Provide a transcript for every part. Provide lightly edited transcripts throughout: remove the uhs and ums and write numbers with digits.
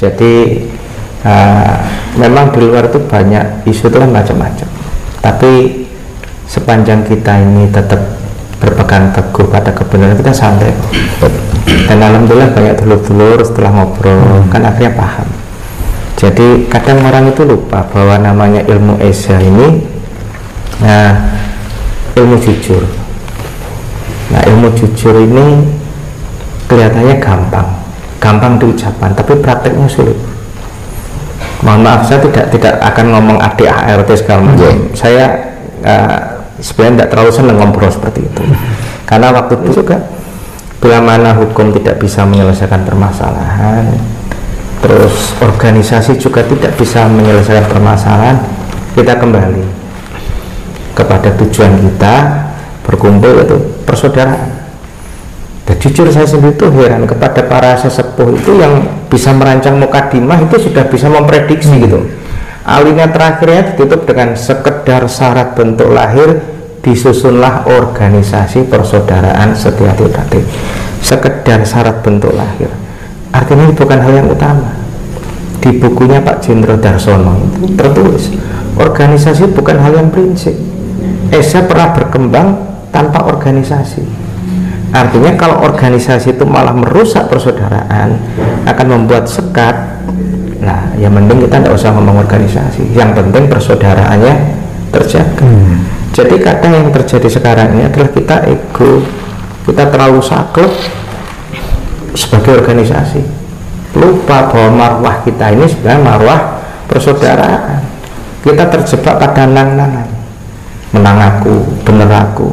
Jadi memang di luar itu banyak isu itu kan macam-macam, tapi sepanjang kita ini tetap berpegang teguh pada kebenaran, kita santai. Dan alhamdulillah banyak dulur-dulur setelah ngobrol kan akhirnya paham. Jadi kadang orang itu lupa bahwa namanya ilmu esa ini ilmu jujur. Nah, ilmu jujur ini kelihatannya gampang diucapkan, tapi prakteknya sulit. Mohon maaf, saya tidak akan ngomong ADART segala macam. Saya sebenarnya tidak terlalu senang ngobrol seperti itu, karena waktu itu juga bila mana hukum tidak bisa menyelesaikan permasalahan, terus organisasi juga tidak bisa menyelesaikan permasalahan, kita kembali kepada tujuan kita berkumpul, itu persaudaraan. Dan jujur saya sendiri itu heran kepada para sesepuh itu yang bisa merancang mukadimah itu sudah bisa memprediksi gitu. Alinea terakhirnya ditutup dengan sekedar syarat bentuk lahir disusunlah organisasi persaudaraan Setia Tridharti. Sekedar syarat bentuk lahir, artinya ini bukan hal yang utama. Di bukunya Pak Jendro Darsono itu tertulis organisasi bukan hal yang prinsip. Esa pernah berkembang tanpa organisasi. Artinya kalau organisasi itu malah merusak persaudaraan, akan membuat sekat. Nah, yang penting kita tidak usah ngomong organisasi, yang penting persaudaraannya terjaga. Jadi kadang yang terjadi sekarang ini adalah kita ego, kita terlalu saklek sebagai organisasi, lupa bahwa marwah kita ini sebenarnya marwah persaudaraan. Kita terjebak pada nang-nangan, menang aku, bener aku,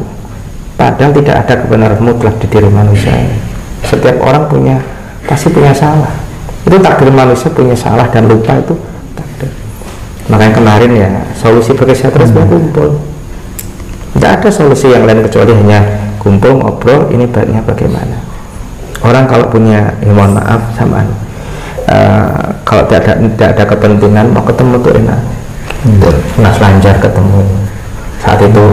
padahal tidak ada kebenaran mutlak di diri manusia. Setiap orang pasti punya salah. Itu takdir manusia, punya salah dan lupa itu takdir. Makanya kemarin ya solusi berkesehatan sebenarnya kumpul. Tidak ada solusi yang lain kecuali hanya kumpul ngobrol ini baiknya bagaimana. Orang kalau punya, ya mohon maaf sama kalau tidak ada kepentingan mau ketemu tuh enak. Mas Lanjar ketemu saat itu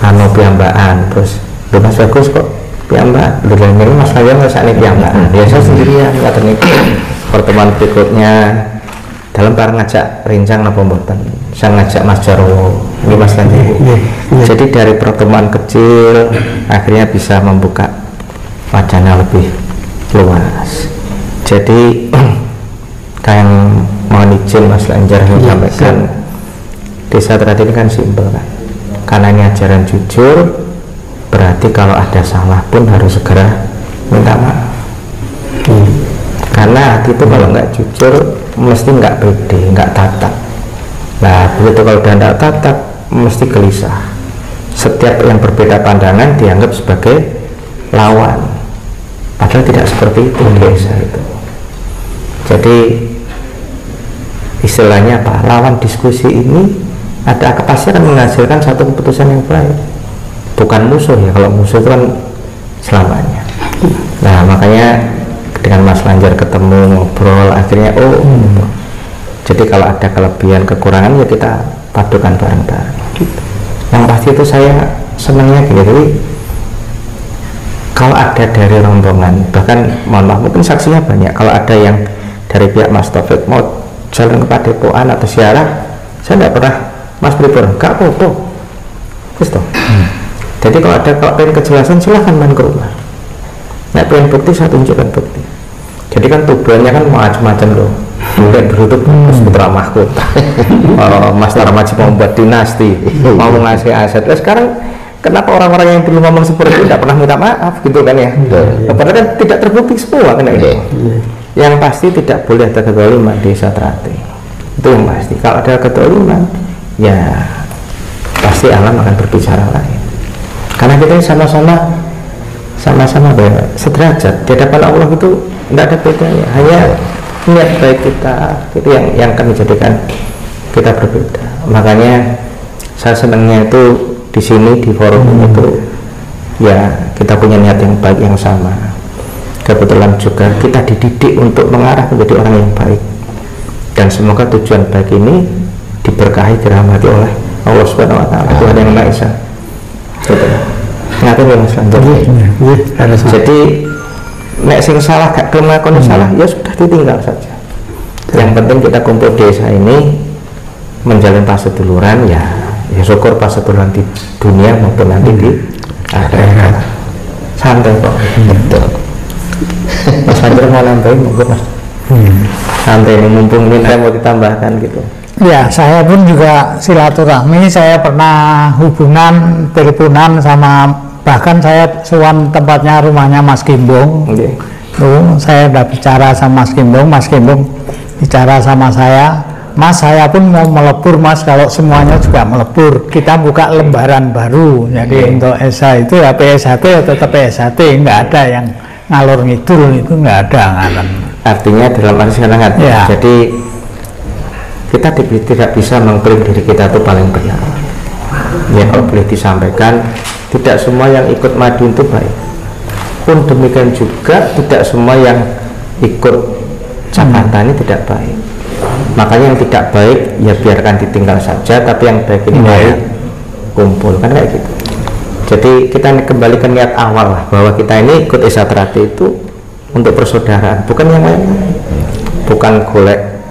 piyambaan, terus Mas Bagus kok piyambak, ini Mas Lanjar nggak saat ini piyambaan, biasa sendirian. Katanya pertemuan berikutnya dalam para ngajak rincang napa mboten, saya ngajak Mas Jarwo, ini Mas Lanjar. Jadi dari pertemuan kecil akhirnya bisa membuka wacana lebih luas. Jadi kayak mohon izin Mas Lanjar menyampaikan, Desa Tridharti ini kan simpel kan, karena ini ajaran jujur, berarti kalau ada salah pun harus segera minta maaf. Karena hati itu kalau nggak jujur mesti nggak pede, nggak tatap. Nah begitu kalau udah nggak tatap mesti gelisah. Setiap yang berbeda pandangan dianggap sebagai lawan, padahal tidak seperti itu desa itu. Jadi istilahnya apa, lawan diskusi ini ada pasti akan menghasilkan satu keputusan yang baik, bukan musuh ya. Kalau musuh itu kan selamanya. Nah makanya dengan Mas Lanjar ketemu ngobrol akhirnya jadi kalau ada kelebihan kekurangan ya kita padukan bareng-bareng gitu. Yang pasti itu saya senangnya gitu. Jadi kalau ada dari rombongan, bahkan mohon maaf mungkin saksinya banyak, kalau ada yang dari pihak Mas Taufik mau jalan ke Padepokan atau ziarah, saya tidak pernah Mas Pripur, gak foto jadi kalau pengen kejelasan silahkan main ke rumah. Nah pengen bukti saya tunjukkan bukti. Jadi kan tujuannya kan macam-macam loh, mungkin berutut putra mahkota Mas Tarmaji mau membuat dinasti, mau ngasih aset. Nah, sekarang kenapa orang-orang yang dulu ngomong seperti itu tidak pernah minta maaf gitu kan ya? Padahal kan tidak terbukti semua kan itu. Yang pasti tidak boleh ada kezaliman di Desa Tridharti, itu yang pasti. Kalau ada kezaliman ya pasti alam akan berbicara lain, karena kita sama-sama sederajat di hadapan Allah. Itu tidak ada bedanya, hanya niat baik kita itu yang akan menjadikan kita berbeda. Makanya saya senangnya itu di sini di forum itu ya kita punya niat yang baik yang sama. Kebetulan juga kita dididik untuk mengarah menjadi orang yang baik, dan semoga tujuan baik ini diberkahi dirahmati oleh Allah Subhanahu wa taala, Tuhan yang Maha Esa. Ngaten ya Mas Lanjar. Jadi nek sing salah gak gelem ngakoni salah ya sudah ditinggal saja. Yang penting kita kumpul desa ini menjalin paseduluran, ya syukur paseduluran di dunia maupun nanti di akhirat. Santai kok. Betul. Mas Fajar mau nambahin monggo Mas. Santai ini mumpung minta mau ditambahkan gitu. Ya, saya pun juga silaturahmi. Saya pernah hubungan teleponan sama, bahkan saya sowan tempatnya rumahnya Mas Kimbong. Okay. Saya udah bicara sama Mas Kimbong bicara sama saya, Mas saya pun mau melebur Mas, kalau semuanya juga melebur, kita buka lembaran baru. Jadi untuk SH itu ya PSHT ya tetap PSHT, nggak ada yang ngalor ngidul, itu nggak ada ngalan. Artinya dalam arti sekarang ya. Jadi kita tidak bisa mengklaim diri kita itu paling benar. Ya kalau boleh disampaikan, tidak semua yang ikut madu itu baik. Pun demikian juga tidak semua yang ikut Jakarta ini tidak baik. Makanya yang tidak baik ya biarkan ditinggal saja, tapi yang baik ini baik kumpul, kan kayak gitu. Jadi kita kembali ke niat awal lah, bahwa kita ini ikut Esa Trate itu untuk persaudaraan, bukan yang lain, bukan golek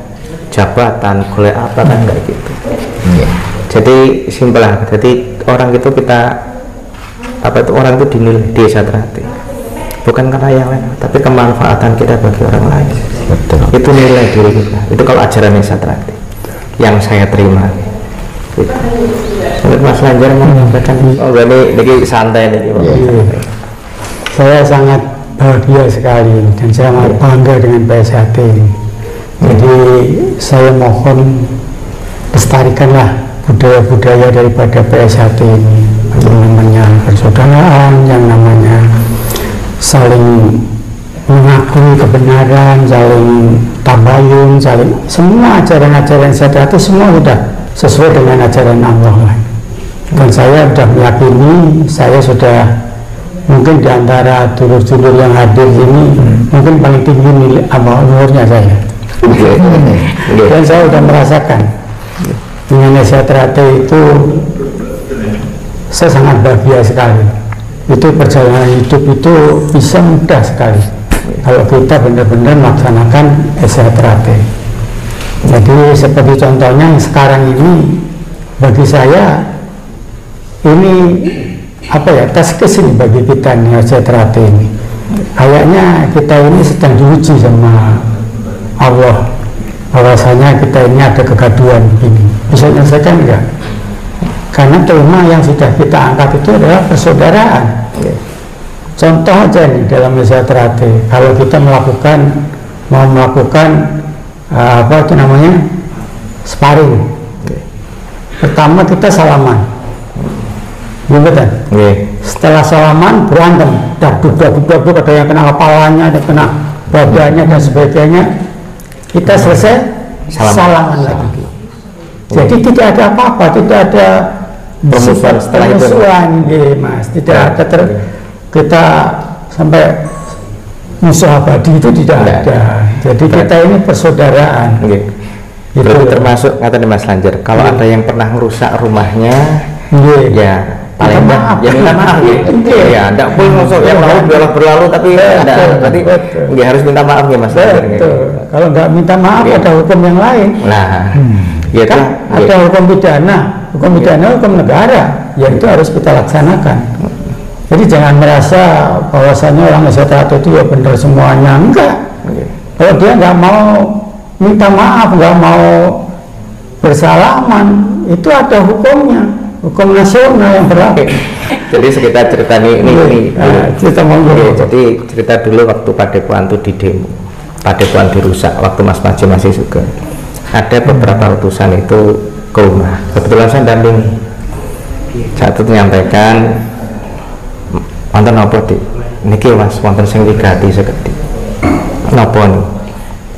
jabatan, golek apa kan kayak gitu. Jadi simpel lah. Jadi orang itu kita orang itu dinilai di Esa Trate bukan karena yang lain, tapi kemanfaatan kita bagi orang lain. Betul. Itu nilai diri kita. Itu kalau ajaran Esa Trate yang saya terima. Gitu. Mas Lanjar mau menyampaikan. Oh ini santai nih. Saya sangat bahagia sekali dan saya sangat bangga dengan PSHT ini. Jadi saya mohon lestarikanlah budaya-budaya daripada PSHT ini, yang namanya persaudaraan, yang namanya saling mengakui kebenaran, saling tabayun, saling semua ajaran-ajaran saya itu semua sudah sesuai dengan ajaran Allah. Dan saya sudah meyakini, saya sudah mungkin diantara dulur-dulur yang hadir ini mungkin paling tinggi nilai umurnya saya. Dan saya sudah merasakan dengan Esa Trate itu saya sangat bahagia sekali. Itu perjalanan hidup itu bisa mudah sekali kalau kita benar-benar melaksanakan Esa Trate. Jadi seperti contohnya yang sekarang ini, bagi saya ini apa ya, tes kesini bagi kita nih Esa Trate ini. Kayaknya kita ini sedang diuji sama Allah, bahwasanya kita ini ada kegaduhan begini, bisa menyelesaikan enggak? Karena tema yang sudah kita angkat itu adalah persaudaraan. Contoh aja nih dalam Esa Trate, kalau kita mau melakukan apa itu namanya sparring, pertama kita salaman, gitu kan? Setelah salaman berantem, duduk, ada yang kena kepalanya, ada yang kena badannya dan sebagainya. Kita selesai salaman lagi. Jadi tidak ada apa-apa, tidak ada permusuhan, Mas. Tidak ada kita sampai musuh abadi itu tidak ada. Jadi kita ini persaudaraan. Itu termasuk kata Mas Lanjar, kalau ada yang pernah merusak rumahnya, ya paling maaf, ya minta maaf. Ya, tidak boleh musuh yang lalu berlalu, tapi berarti nggak harus minta maaf ya Mas Lanjar. Kalau nggak minta maaf ada hukum yang lain. Nah, ya kan ada hukum pidana, hukum negara, ya itu harus kita laksanakan. Jadi jangan merasa bahwasannya orang Esa Trate itu ya benar semuanya, enggak. Kalau dia nggak mau minta maaf, nggak mau bersalaman, itu ada hukumnya, hukum nasional yang berlaku. Jadi sekitar cerita ini cerita jadi cerita dulu waktu Padepokan itu di demo, Padepokan dirusak waktu Mas Maji masih juga. Ada beberapa utusan itu ke rumah, kebetulan saya dampingi. Saat itu menyampaikan, wonten apa dik? Niki Mas, wonten sing wigati sekedhik. Napa nih?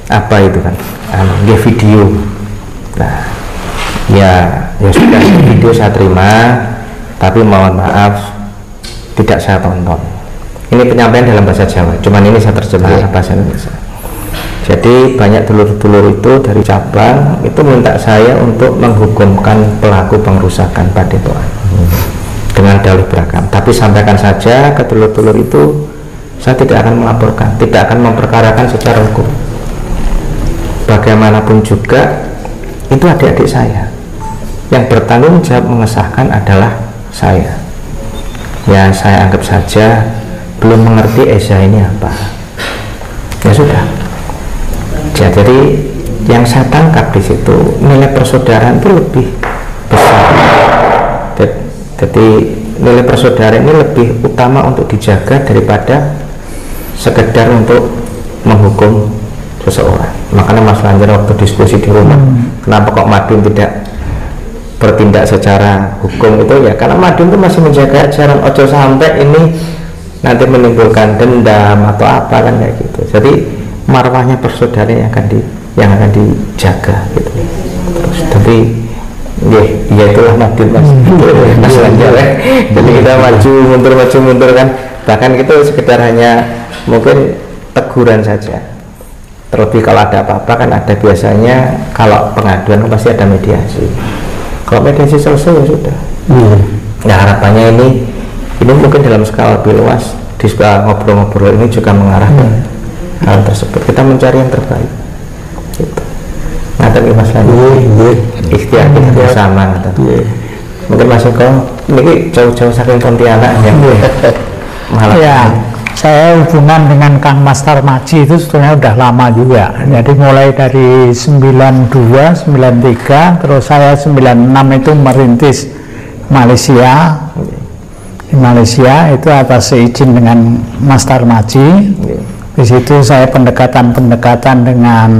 Apa itu kan? Nggih video. Nah, ya sudah video saya terima, tapi mohon maaf tidak saya tonton. Ini penyampaian dalam bahasa Jawa, cuman ini saya terjemahkan bahasa Indonesia. Jadi banyak dulur-dulur itu dari cabang itu minta saya untuk menghukumkan pelaku pengrusakan Padepokan dengan dalih beragam. Tapi sampaikan saja ke dulur-dulur itu, saya tidak akan melaporkan, tidak akan memperkarakan secara hukum. Bagaimanapun juga itu adik-adik saya, yang bertanggung jawab mengesahkan adalah saya. Ya saya anggap saja belum mengerti Esa ini apa, ya sudah. Jadi yang saya tangkap di situ nilai persaudaraan itu lebih besar. Jadi nilai persaudaraan ini lebih utama untuk dijaga daripada sekedar untuk menghukum seseorang. Makanya Mas Lanjar waktu diskusi di rumah, kenapa kok Madiun tidak bertindak secara hukum itu, ya karena Madiun itu masih menjaga ajaran ojo sampai ini nanti menimbulkan dendam atau apa kan kayak gitu. Jadi marwahnya persaudaraan yang akan dijaga gitu. Terus tapi ya itulah Madiun Mas. Mas Lanjar ya. Jadi kita maju mundur kan, bahkan itu sekedar hanya mungkin teguran saja. Terlebih kalau ada apa-apa kan ada biasanya kalau pengaduan kan pasti ada mediasi. Kalau mediasi selesai ya sudah. Nah harapannya ini mungkin dalam skala lebih luas di ngobrol-ngobrol ini juga mengarah ke hal tersebut. Kita mencari yang terbaik. Gitu. Ngaten Mas Lani. Ikhtiar kita bersama. Mungkin Mas Eko ini jauh-jauh saking Pontianak yang malah. Ya, saya hubungan dengan Kang Mas Tarmaji itu sebetulnya udah lama juga. Jadi mulai dari 92, 93, terus saya 96 itu merintis Malaysia. Di Malaysia itu atas izin dengan Mas Tarmaji. Di situ saya pendekatan dengan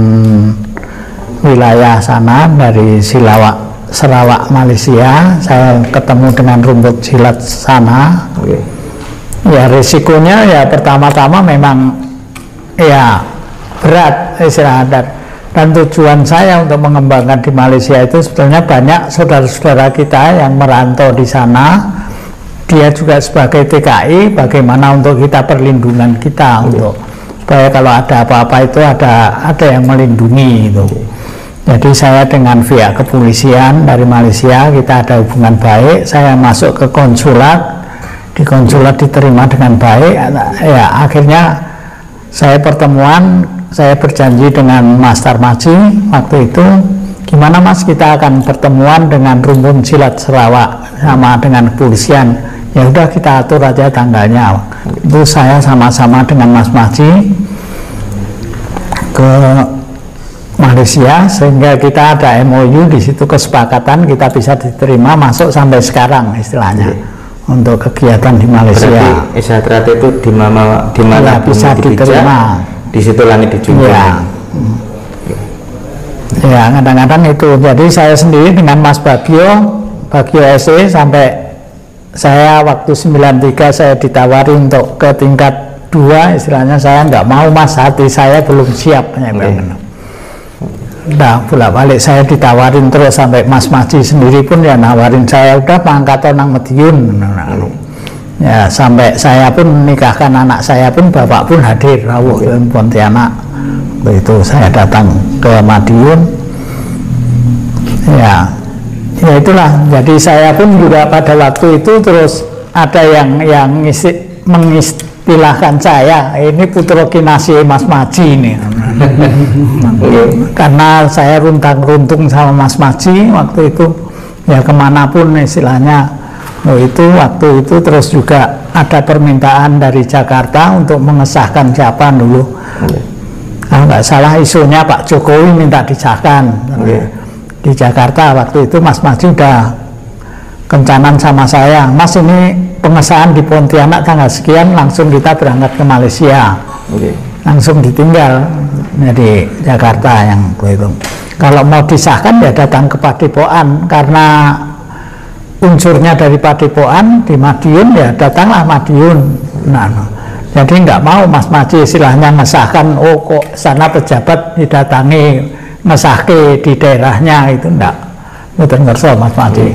wilayah sana dari Sarawak Malaysia. Saya ketemu dengan rumput silat sana. Ya risikonya ya pertama-tama memang ya berat istirahat, dan tujuan saya untuk mengembangkan di Malaysia itu sebetulnya banyak saudara-saudara kita yang merantau di sana. Dia juga sebagai TKI, bagaimana untuk kita perlindungan kita untuk supaya kalau ada apa-apa itu ada yang melindungi itu. Jadi saya dengan pihak kepolisian dari Malaysia kita ada hubungan baik. Saya masuk ke konsulat, di konsulat diterima dengan baik. Ya akhirnya saya saya berjanji dengan Mas Tarmaji waktu itu, gimana Mas kita akan pertemuan dengan rumpun silat Sarawak sama dengan kepolisian. Ya udah kita atur aja tanggalnya. Itu saya sama-sama dengan Mas Maji ke Malaysia sehingga kita ada MOU di situ, kesepakatan kita bisa diterima masuk sampai sekarang istilahnya untuk kegiatan di Malaysia. Berarti Isatrat itu di mana bisa diterima, di situ langit dijunjung. Ya kadang-kadang itu. Jadi saya sendiri dengan Mas Bagio SE sampai saya waktu 93 saya ditawari untuk ke tingkat 2, istilahnya saya nggak mau Mas, hati saya belum siap. Nah bolak-balik saya ditawarin terus sampai Mas Maji sendiri pun ya nawarin saya udah pangkat nang Madiun. Ya sampai saya pun menikahkan anak saya pun bapak pun hadir rawuh ke Pontianak. Begitu saya datang ke Madiun. Ya itulah, jadi saya pun juga pada waktu itu terus ada yang mengistilahkan saya ini putra kinasih Mas Maji ini. Karena saya runtang-runtung sama Mas Maji waktu itu ya kemanapun istilahnya. Waktu itu terus juga ada permintaan dari Jakarta untuk mengesahkan siapa dulu. Kalau nggak salah isunya Pak Jokowi minta disahkan. Di Jakarta waktu itu Mas Maji udah kencanan sama saya, Mas ini pengesahan di Pontianak tanggal sekian, langsung kita berangkat ke Malaysia. Langsung ditinggal di Jakarta yang itu. Kalau mau disahkan ya datang ke Padepokan, karena unsurnya dari Padepokan di Madiun ya datanglah Madiun. Jadi nggak mau Mas Maji istilahnya ngesahkan, kok sana pejabat didatangi ngesahke di daerahnya, itu enggak, betul ngerso Mas Maji.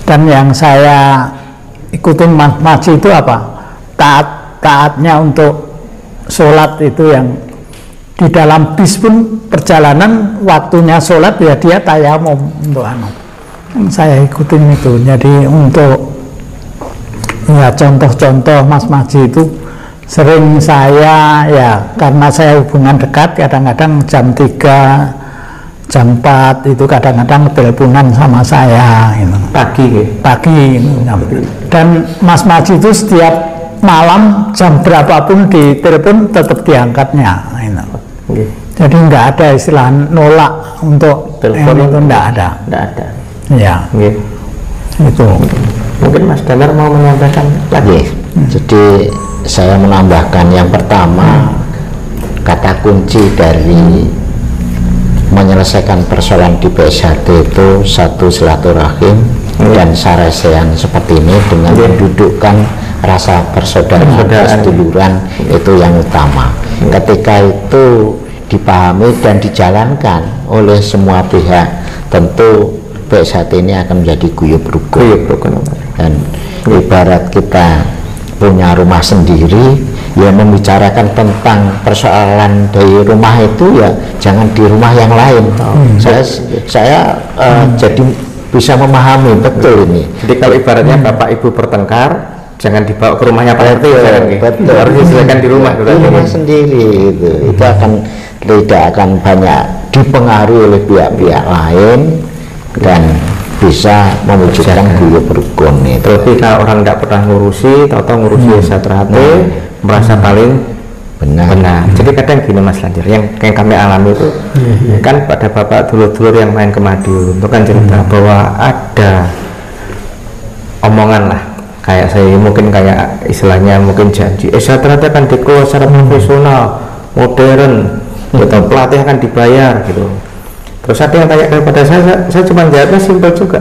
Dan yang saya ikutin Mas Maji itu apa? Taatnya untuk sholat itu yang di dalam bis pun perjalanan waktunya sholat ya dia tayamum untuk saya ikutin itu. Jadi untuk ya contoh-contoh Mas Maji itu Sering saya ya karena saya hubungan dekat, kadang-kadang jam 3, jam 4 itu kadang-kadang teleponan sama saya gitu. Pagi gitu. Dan Mas Maji itu setiap malam jam berapapun ditelepon tetap diangkatnya gitu. Jadi nggak ada istilah nolak untuk telepon itu, nggak ada. Ya itu. Mungkin Mas Damar mau menyampaikan lagi. Jadi saya menambahkan yang pertama, kata kunci dari menyelesaikan persoalan di PSHT itu satu, silaturahim dan saresean seperti ini dengan mendudukkan rasa persaudaraan, seduluran, itu yang utama. Ketika itu dipahami dan dijalankan oleh semua pihak, tentu PSHT ini akan menjadi guyub rukun. Dan ibarat kita punya rumah sendiri, ya membicarakan tentang persoalan dari rumah itu ya jangan di rumah yang lain. Saya jadi bisa memahami betul ini. Jadi kalau ibaratnya bapak ibu bertengkar, jangan dibawa ke rumahnya Pak RT, betul. Harus diselesaikan di rumah sendiri. Itu akan tidak akan banyak dipengaruhi oleh pihak-pihak lain dan bisa mewujudkan guyub rukun itu. Tapi kalau orang tidak pernah ngurusi, tahu-tahu ngurusi SHT, merasa paling benar. Jadi kadang gini Mas Lanjar, yang kami alami itu kan pada bapak dulur-dulur yang main ke Madiun itu kan cerita bahwa ada omongan lah, kayak saya mungkin kayak istilahnya mungkin janji SHT akan dikelola secara profesional, modern, betul, pelatih akan dibayar gitu. Terus ada yang tanya kepada saya cuma jawabnya simpel juga,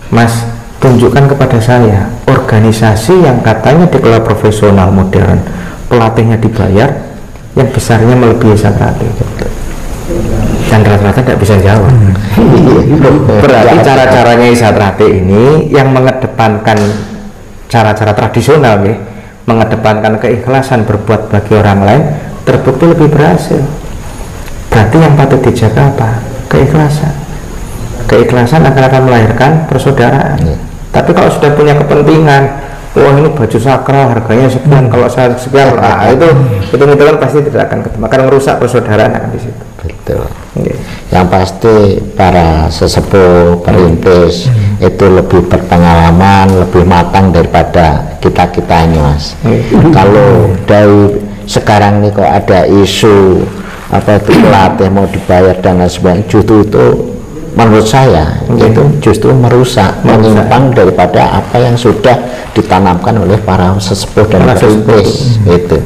Mas, tunjukkan kepada saya organisasi yang katanya dikelola profesional, modern, pelatihnya dibayar, yang besarnya melebihi SHT. Dan rata-rata tidak bisa jawab. Berarti cara-caranya SHT ini yang mengedepankan cara-cara tradisional, mengedepankan keikhlasan berbuat bagi orang lain, terbukti lebih berhasil. Berarti yang patut dijaga apa? Keikhlasan akan melahirkan persaudaraan. Tapi kalau sudah punya kepentingan, wah ini baju sakral harganya sekian, kalau saya sekian, itu kan pasti tidak akan ketemu, akan merusak persaudaraan akan di situ. Betul. Yang pasti para sesepuh perintis itu lebih berpengalaman, lebih matang daripada kita ini, Mas. Kalau dari sekarang nih kok ada isu apa itu pelatih mau dibayar dan lain sebagainya, justru itu menurut saya itu justru merusak, menyimpang daripada apa yang sudah ditanamkan oleh para sesepuh dan perintis itu.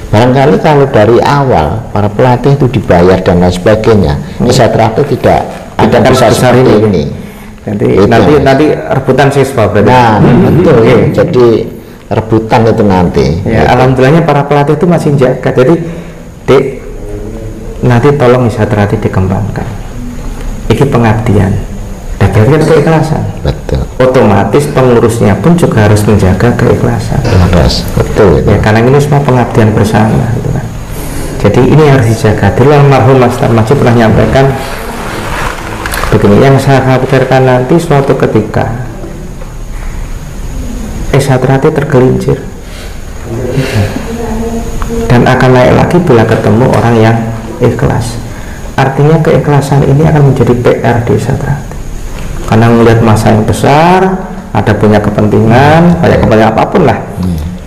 Barangkali kalau dari awal para pelatih itu dibayar dan lain sebagainya, SHT tidak akan bisa seperti ini. Nanti rebutan siswa berarti. Nah, betul. Jadi rebutan itu nanti. Ya, alhamdulillahnya para pelatih itu masih jaga. Jadi, Dek, nanti tolong SHT dikembangkan. Ini pengabdian. Dan berarti kan keikhlasan. Betul. Otomatis pengurusnya pun juga harus menjaga keikhlasan. Betul. Ya, karena ini semua pengabdian bersama, gitu kan. Jadi ini harus dijaga. Dulu almarhum Mas Tarmaji pernah menyampaikan begini, yang saya khawatirkan nanti suatu ketika SHT tergelincir dan akan naik lagi bila ketemu orang yang ikhlas. Artinya keikhlasan ini akan menjadi PR di SHT karena melihat masa yang besar, ada punya kepentingan, banyak kepentingan apapun lah,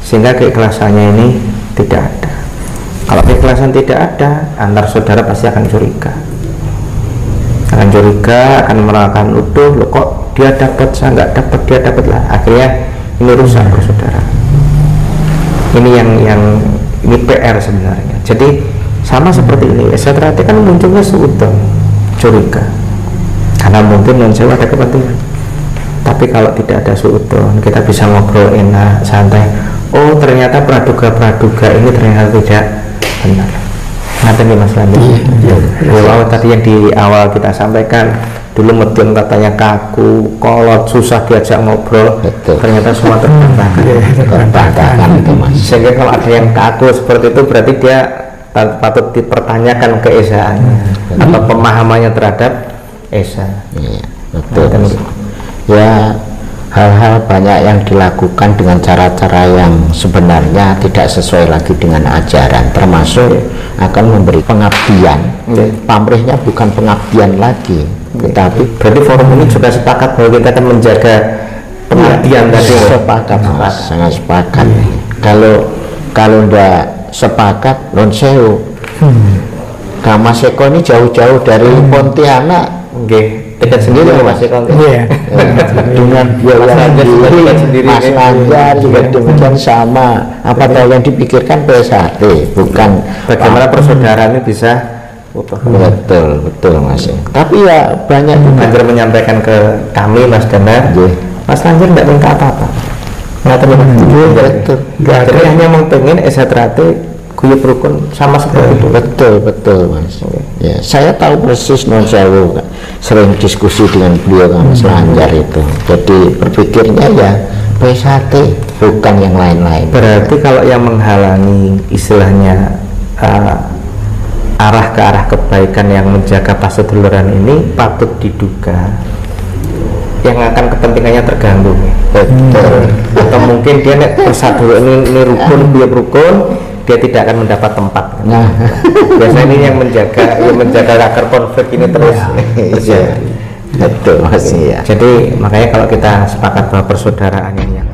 sehingga keikhlasannya ini tidak ada. Kalau keikhlasan tidak ada, antar saudara pasti akan curiga, akan melakukan nuduh, loh kok dia dapat, saya nggak dapat, dia dapat lah, akhirnya ini rusak persaudaraan. Ini yang ini PR sebenarnya. Jadi sama seperti ini, SHT kan munculnya seudon curiga karena mungkin non sewa ada kepentingan. Tapi kalau tidak ada suudon, kita bisa ngobrol enak, santai. Oh ternyata praduga ini ternyata tidak benar. Nanti nih Mas Landi. Wow, tadi yang di awal kita sampaikan, dulu medun katanya kaku, kolot, susah diajak ngobrol. Betul. Ternyata semua terbantahkan itu Mas. Sehingga kalau ada yang kaku seperti itu, berarti dia patut dipertanyakan keesaannya atau pemahamannya terhadap esa. Betul. Ya hal-hal banyak yang dilakukan dengan cara-cara yang sebenarnya tidak sesuai lagi dengan ajaran, termasuk akan memberi pengabdian. Pamrihnya bukan pengabdian lagi, tetapi berarti forum ini juga sepakat bahwa kita akan menjaga pengabdian tadi. Sepakat, Mas, sangat sepakat. Kalau ndak sepakat, non sewu. Mas Eko ini jauh-jauh dari Pontianak, dekat sendiri loh Mas Eko. Iya. Dengan biaya sendiri, Mas Lanjar juga demikian sama. Apa tahu yang dipikirkan PSHT, bukan bagaimana persaudaraan ini bisa betul Mas. Tapi ya banyak juga Lanjar menyampaikan ke kami Mas Dana, Mas Lanjar tidak minta apa-apa, nggak terlalu betul. Jadi hanya pengen SHT kuyup rukun sama seperti itu. Betul Mas. Ya, saya tahu persis non sewu, sering diskusi dengan beliau Mas Lanjar itu. Jadi berpikirnya ya PSHT, bukan yang lain-lain. Berarti kalau yang menghalangi istilahnya arah ke arah kebaikan yang menjaga paseduluran ini patut diduga yang akan kepentingannya terganggu. Betul. Atau mungkin dia persatu ini rukun, dia rukun, dia tidak akan mendapat tempat. Nah, biasanya ini yang menjaga akar konflik ini terus. Betul Mas. Jadi makanya kalau kita sepakat bahwa persaudaraan ini yang